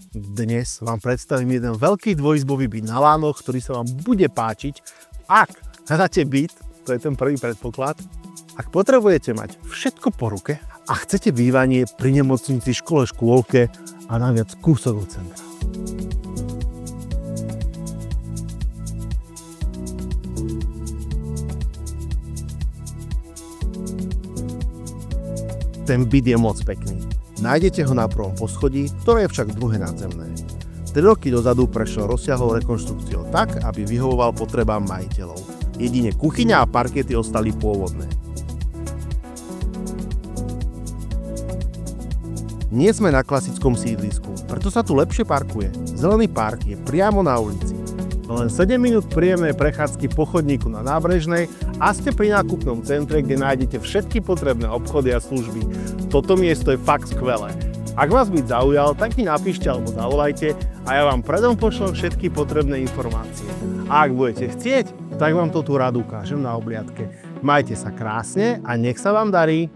Dnes vám predstavím jeden veľký dvojizbový byt na Lánoch, ktorý sa vám bude páčiť, ak hľadáte byt, to je ten prvý predpoklad, ak potrebujete mať všetko po ruke a chcete bývanie pri nemocnici, škole, škôlke a naviac kúsok od centra. Ten byt je moc pekný. Nájdete ho na prvom poschodí, ktoré je však druhé nadzemné. 3 roky dozadu prešiel rozsiahlou rekonštrukciou tak, aby vyhovoval potrebám majiteľov. Jedine kuchyňa a parkety ostali pôvodné. Nie sme na klasickom sídlisku, preto sa tu lepšie parkuje. Zelený park je priamo na ulici. Len 7 minút príjemnej prechádzky po chodníku na Nábrežnej a ste pri nákupnom centre, kde nájdete všetky potrebné obchody a služby. Toto miesto je fakt skvelé. Ak vás byt zaujal, tak mi napíšte alebo zavolajte a ja vám predom pošlem všetky potrebné informácie. A ak budete chcieť, tak vám to tu rád ukážem na obliadke. Majte sa krásne a nech sa vám darí!